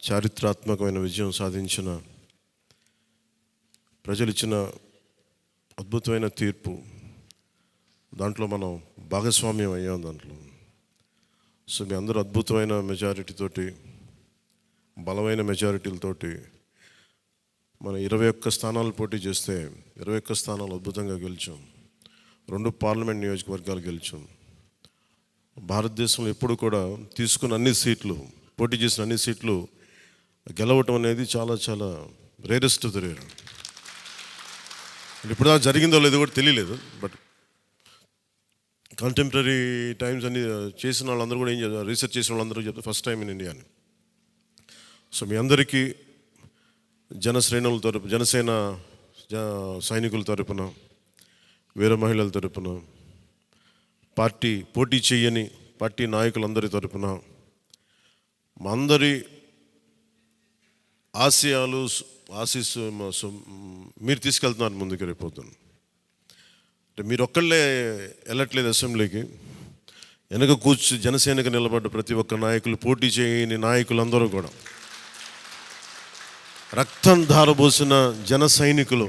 చారిత్రాత్మకమైన విజయం సాధించిన ప్రజలు ఇచ్చిన అద్భుతమైన తీర్పు, దాంట్లో మనం భాగస్వామ్యం అయ్యాం దాంట్లో. సో మీ అందరూ అద్భుతమైన మెజారిటీతోటి, బలమైన మెజారిటీలతోటి మనం 21 స్థానాలు పోటీ చేస్తే 21 స్థానాలు అద్భుతంగా గెలిచాం. 2 పార్లమెంట్ నియోజకవర్గాలు గెలిచాం. భారతదేశంలో ఎప్పుడు కూడా తీసుకున్న అన్ని సీట్లు, పోటీ చేసిన అన్ని సీట్లు గెలవటం అనేది చాలా చాలా రేరెస్ట్ ఆఫ్ ద రేర్. ఇప్పుడు దాకా జరిగిందో లేదో కూడా తెలియలేదు. బట్ కంటెంపరీ టైమ్స్ అన్ని చేసిన వాళ్ళందరూ కూడా ఏం చేస్తారు, రీసెర్చ్ చేసిన వాళ్ళందరూ చెప్తారు ఫస్ట్ టైం ఇన్ ఇండియా అని. సో మీ అందరికీ జనశ్రేణుల తరపు, జనసేన సైనికుల తరపున, వీర మహిళల తరపున, పార్టీ పోటీ చేయని పార్టీ నాయకులందరి తరపున, మా అందరి ఆశీస్సు మీరు తీసుకెళ్తున్నారు ముందుకు రేపొద్దున. అంటే మీరు ఒక్కళ్ళే వెళ్ళట్లేదు అసెంబ్లీకి. వెనక కూర్చు జనసేనకు నిలబడ్డ ప్రతి ఒక్క నాయకులు, పోటీ చేయని నాయకులందరూ కూడా, రక్తం ధారబోసిన జన సైనికులు,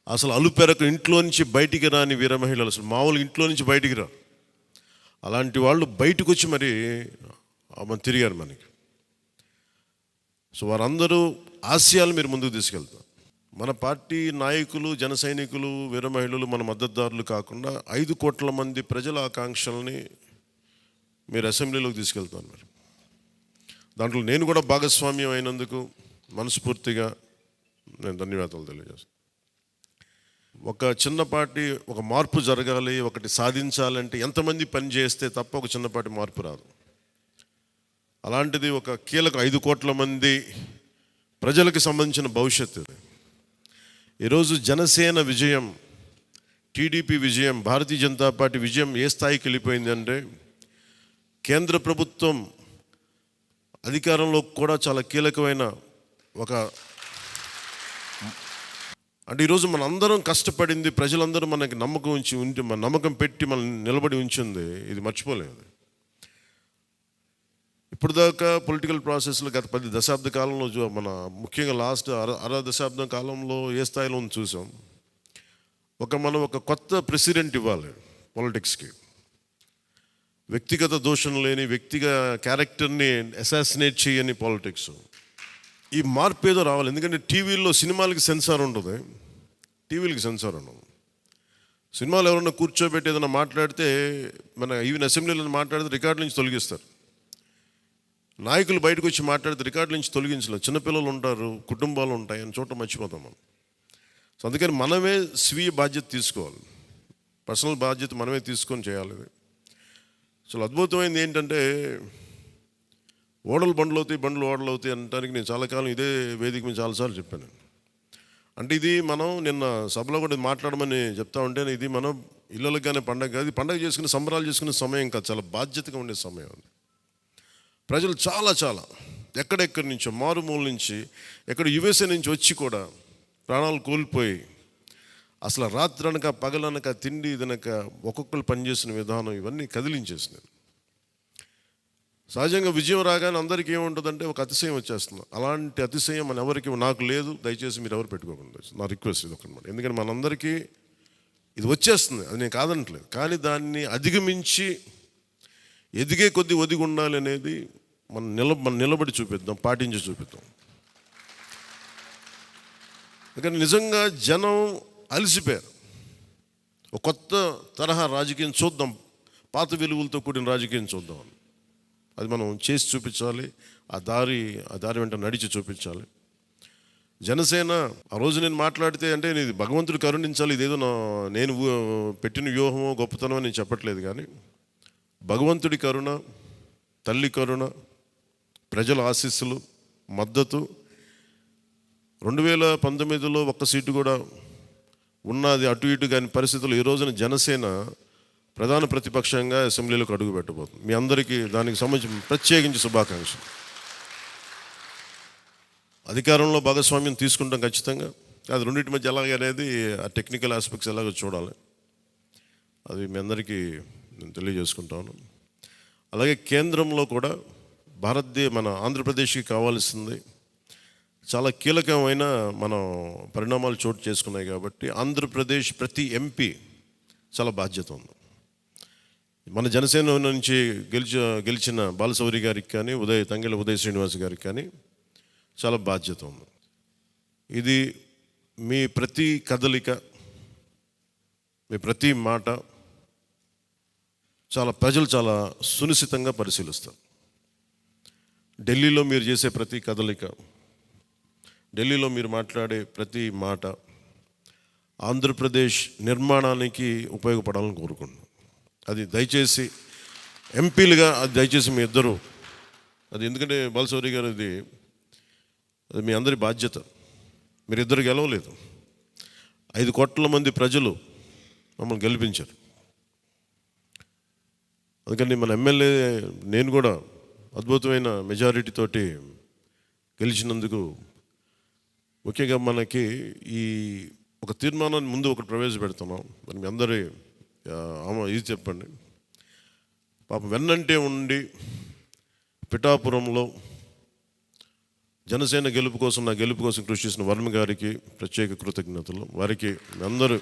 అసలు అలుపెరకు ఇంట్లో నుంచి బయటికి రాని వీర మహిళలు, అసలు మామూలుగా ఇంట్లో నుంచి బయటికి రా, అలాంటి వాళ్ళు బయటకు వచ్చి మరి తిరిగారు మనకి. సో వారందరూ ఆశయాలు మీరు ముందుకు తీసుకెళ్తారు. మన పార్టీ నాయకులు, జన సైనికులు, వీర మహిళలు, మన మద్దతుదారులు కాకుండా 5 కోట్ల మంది ప్రజల ఆకాంక్షల్ని మీరు అసెంబ్లీలోకి తీసుకెళ్తాను. మరి దాంట్లో నేను కూడా భాగస్వామ్యం అయినందుకు మనస్ఫూర్తిగా నేను ధన్యవాదాలు తెలియజేస్తాను. ఒక చిన్నపాటి ఒక మార్పు జరగాలి, ఒకటి సాధించాలంటే ఎంతమంది పని చేస్తే తప్ప ఒక చిన్నపాటి మార్పు రాదు. అలాంటిది ఒక కీలక 5 కోట్ల మంది ప్రజలకు సంబంధించిన భవిష్యత్తు. ఈరోజు జనసేన విజయం, టీడీపీ విజయం, భారతీయ జనతా పార్టీ విజయం ఏ స్థాయికి వెళ్ళిపోయింది అంటే, కేంద్ర ప్రభుత్వం అధికారంలో కూడా చాలా కీలకమైన అంటే ఈరోజు మనందరం కష్టపడింది, ప్రజలందరూ మనకి నమ్మకం పెట్టి మనం నిలబడి ఉంచింది, ఇది మర్చిపోలేదు. ఇప్పుడు దాకా పొలిటికల్ ప్రాసెస్లో గత 10 దశాబ్ద కాలంలో మన ముఖ్యంగా లాస్ట్ అర దశాబ్దం కాలంలో ఏ స్థాయిలో చూసాం. మనం ఒక కొత్త ప్రెసిడెంట్ ఇవ్వాలి పాలిటిక్స్కి. వ్యక్తిగత దోషం లేని, క్యారెక్టర్ని అసాసినేట్ చేయని పాలిటిక్స్. ఈ మార్పు ఏదో రావాలి. ఎందుకంటే టీవీల్లో సినిమాలకి సెన్సార్ ఉంటుంది, టీవీలకి సెన్సార్ ఉండదు. సినిమాలు ఎవరన్నా కూర్చోబెట్టి ఏదైనా మాట్లాడితే, మన ఈవెన్ అసెంబ్లీలో మాట్లాడితే రికార్డు నుంచి తొలగిస్తారు. నాయకులు బయటకు వచ్చి మాట్లాడితే రికార్డు నుంచి తొలగించలేదు. చిన్నపిల్లలు ఉంటారు, కుటుంబాలు ఉంటాయి, అని చోట మర్చిపోతాం మనం. సో అందుకని మనమే స్వీయ బాధ్యత తీసుకోవాలి, పర్సనల్ బాధ్యత మనమే తీసుకొని చేయాలి. చాలా అద్భుతమైనది ఏంటంటే, ఓడలు బండ్లు అవుతాయి, బండ్లు ఓడలు అవుతాయి అనడానికి నేను చాలా కాలం ఇదే వేదిక మీద చాలాసార్లు చెప్పాను. అంటే ఇది మనం నిన్న సభలో కూడా మాట్లాడమని చెప్తా ఉంటే, ఇది మనం ఇళ్ళకి కానీ పండగ కాదు, పండగ చేసుకునే సంబరాలు చేసుకునే సమయం కాదు, చాలా బాధ్యతగా ఉండే సమయం అది. ప్రజలు చాలా ఎక్కడెక్కడి నుంచో, మారుమూల నుంచి, ఎక్కడ యుఎస్ఏ నుంచి వచ్చి కూడా ప్రాణాలు కోల్పోయి, అసలు రాత్రనక పగలనక తిండి ఇదనక ఒక్కొక్కరు పనిచేసిన విధానం ఇవన్నీ కదిలించేసినాయి. సహజంగా విజయం రాగానే అందరికీ ఏముంటుందంటే ఒక అతిశయం వచ్చేస్తుంది. అలాంటి అతిశయం మన ఎవరికి, నాకు లేదు. దయచేసి మీరు ఎవరు పెట్టుకోకుండా, నా రిక్వెస్ట్ ఇది ఒకనమాట. ఎందుకంటే మనందరికీ ఇది వచ్చేస్తుంది, అది నేను కాదనట్లేదు. కానీ దాన్ని అధిగమించి ఎదిగే కొద్దీ ఒదిగి ఉండాలి అనేది మనం నిలబడి చూపిద్దాం, పాటించి చూపిద్దాం. ఎందుకంటే నిజంగా జనం అలసిపోయారు. ఒక కొత్త తరహా రాజకీయం చూద్దాం, పాత విలువలతో కూడిన రాజకీయం చూద్దాం. అది మనం చేసి చూపించాలి, ఆ దారి వెంట నడిచి చూపించాలి. జనసేన ఆ రోజు నేను మాట్లాడితే, అంటే ఇది భగవంతుడు కరుణించాలి, ఇదేదో నేను పెట్టిన వ్యూహమో గొప్పతనమో నేను చెప్పట్లేదు. కానీ భగవంతుడి కరుణ, తల్లి కరుణ, ప్రజల ఆశీస్సులు, మద్దతు, 2019లో 1 సీటు కూడా ఉన్నది అటు ఇటు కాని పరిస్థితుల్లో ఈ రోజున జనసేన ప్రధాన ప్రతిపక్షంగా అసెంబ్లీలోకి అడుగు పెట్టబోతుంది. మీ అందరికీ దానికి సంబంధించి ప్రత్యేకించి శుభాకాంక్షలు. అధికారంలో భాగస్వామ్యం తీసుకుంటాం ఖచ్చితంగా. అది రెండింటి మధ్య ఎలాగనేది, ఆ టెక్నికల్ ఆస్పెక్ట్స్ ఎలాగో చూడాలి. అది మీ అందరికీ నేను తెలియజేసుకుంటాను. అలాగే కేంద్రంలో కూడా మన ఆంధ్రప్రదేశ్కి కావాల్సింది చాలా కీలకమైన మనం పరిణామాలు చోటు చేసుకున్నాయి కాబట్టి ఆంధ్రప్రదేశ్ ప్రతి ఎంపీ చాలా బాధ్యత ఉంది. మన జనసేన నుంచి గెలిచిన బాలశౌరి గారికి కానీ తంగెళ్ళ ఉదయ్ శ్రీనివాస్ గారికి కానీ చాలా బాధ్యత ఉంది. ఇది మీ ప్రతి కదలిక, మీ ప్రతి మాట ప్రజలు చాలా సునిశ్చితంగా పరిశీలిస్తారు. ఢిల్లీలో మీరు చేసే ప్రతి కదలిక, ఢిల్లీలో మీరు మాట్లాడే ప్రతి మాట ఆంధ్రప్రదేశ్ నిర్మాణానికి ఉపయోగపడాలని కోరుకుంటున్నాను. అది దయచేసి ఎంపీలుగా దయచేసి మీ ఇద్దరు ఎందుకంటే బాలశౌరి గారు అది మీ అందరి బాధ్యత. మీరిద్దరు గెలవలేదు, 5 కోట్ల మంది ప్రజలు మమ్మల్ని గెలిపించారు. అందుకని మన ఎమ్మెల్యే నేను కూడా అద్భుతమైన మెజారిటీ తోటి గెలిచినందుకు ముఖ్యంగా మనకి ఈ ఒక తీర్మానాన్ని ముందు ఒకటి ప్రవేశపెడుతున్నాం. మరి మీ అందరి ఇది చెప్పండి. పాపం వెన్నంటే ఉండి పిఠాపురంలో జనసేన గెలుపు కోసం, నా గెలుపు కోసం కృషి చేసిన వర్మ గారికి ప్రత్యేక కృతజ్ఞతలు. వారికి అందరూ